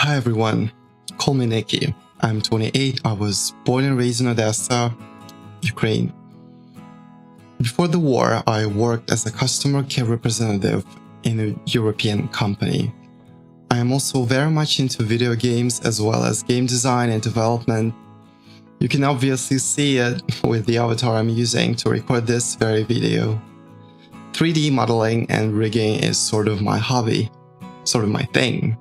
Hi everyone, call me Nikki. I'm 28. I was born and raised in Odesa, Ukraine. Before the war, I worked as a customer care representative in a European company. I am also very much into video games as well as game design and development. You can obviously see it with the avatar I'm using to record this very video. 3D modeling and rigging is sort of my hobby, sort of my thing.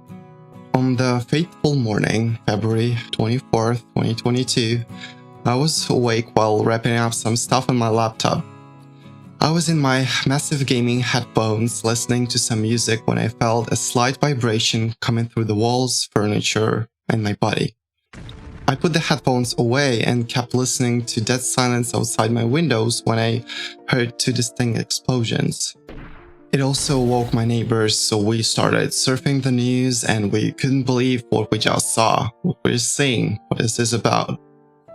On the fateful morning, February 24th, 2022, I was awake while wrapping up some stuff on my laptop. I was in my massive gaming headphones listening to some music when I felt a slight vibration coming through the walls, furniture, and my body. I put the headphones away and kept listening to dead silence outside my windows when I heard two distinct explosions. It also woke my neighbors, so we started surfing the news and we couldn't believe what we just saw. What we're seeing, what is this about?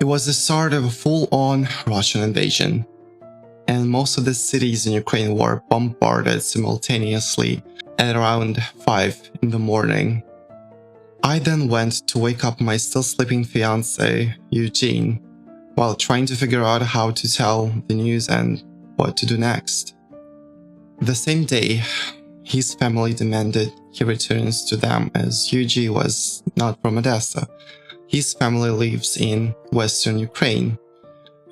It was the start of a full-on Russian invasion. And most of the cities in Ukraine were bombarded simultaneously at around 5 in the morning. I then went to wake up my still sleeping fiancé, Eugene, while trying to figure out how to tell the news and what to do next. The same day, his family demanded he returns to them as Eugene was not from Odesa. His family lives in western Ukraine.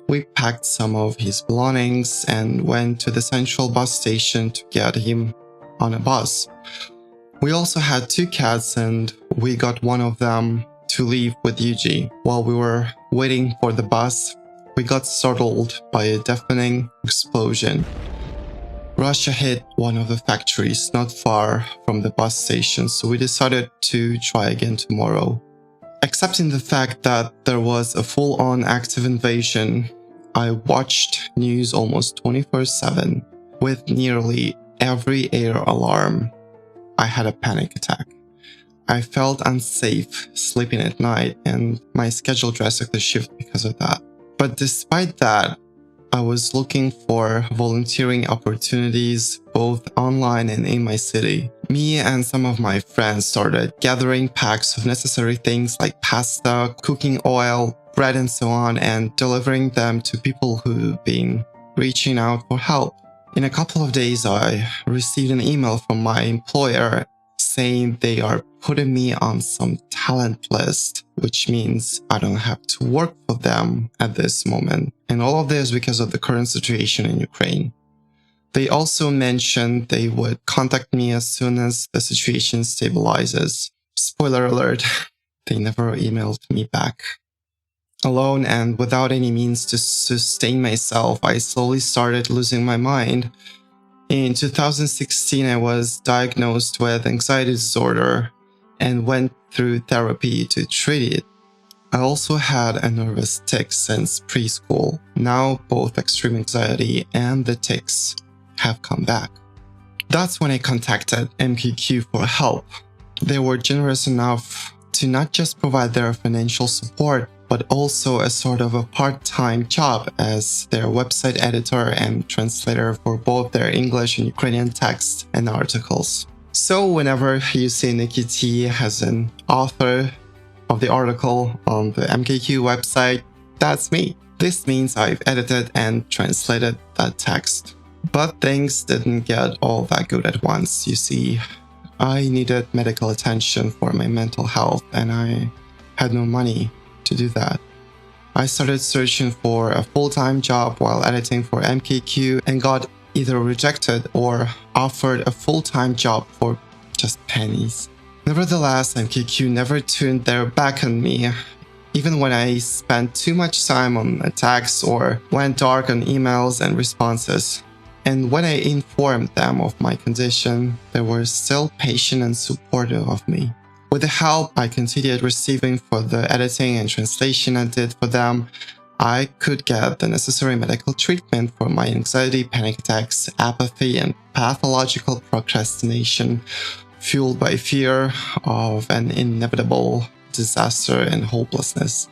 We packed some of his belongings and went to the central bus station to get him on a bus. We also had two cats and we got one of them to leave with Eugene. While we were waiting for the bus, we got startled by a deafening explosion. Russia hit one of the factories not far from the bus station, so we decided to try again tomorrow. Accepting the fact that there was a full-on active invasion, I watched news almost 24/7. With nearly every air alarm, I had a panic attack. I felt unsafe sleeping at night and my schedule drastically shifted because of that. But despite that, I was looking for volunteering opportunities both online and in my city. Me and some of my friends started gathering packs of necessary things like pasta, cooking oil, bread and so on, and delivering them to people who've been reaching out for help. In a couple of days, I received an email from my employer saying they are putting me on some talent list, which means I don't have to work for them at this moment. And all of this because of the current situation in Ukraine. They also mentioned they would contact me as soon as the situation stabilizes. Spoiler alert, they never emailed me back. Alone and without any means to sustain myself, I slowly started losing my mind. In 2016, I was diagnosed with anxiety disorder and went through therapy to treat it. I also had a nervous tic since preschool. Now both extreme anxiety and the tics have come back. That's when I contacted MKQ for help. They were generous enough to not just provide their financial support, but also a sort of a part-time job as their website editor and translator for both their English and Ukrainian text and articles. So whenever you see Nikki T as an author of the article on the MKQ website, that's me. This means I've edited and translated that text. But things didn't get all that good at once. You see, I needed medical attention for my mental health and I had no money to do that. I started searching for a full-time job while editing for MKQ and got either rejected or offered a full-time job for just pennies. Nevertheless, MKQ never turned their back on me, even when I spent too much time on attacks or went dark on emails and responses. And when I informed them of my condition, they were still patient and supportive of me. With the help I continued receiving for the editing and translation I did for them, I could get the necessary medical treatment for my anxiety, panic attacks, apathy, and pathological procrastination, fueled by fear of an inevitable disaster and hopelessness.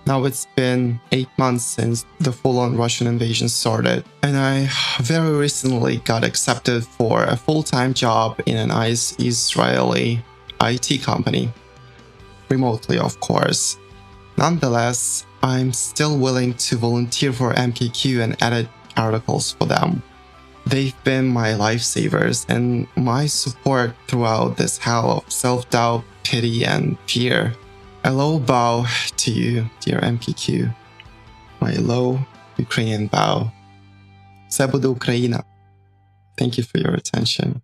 Now it's been 8 months since the full-on Russian invasion started, and I very recently got accepted for a full-time job in an Israeli IT company. remotely, of course. Nonetheless, I'm still willing to volunteer for MKQ and edit articles for them. They've been my lifesavers and my support throughout this hell of self-doubt, pity, and fear. A low bow to you, dear MKQ. My low Ukrainian bow. Все буде Україна. Thank you for your attention.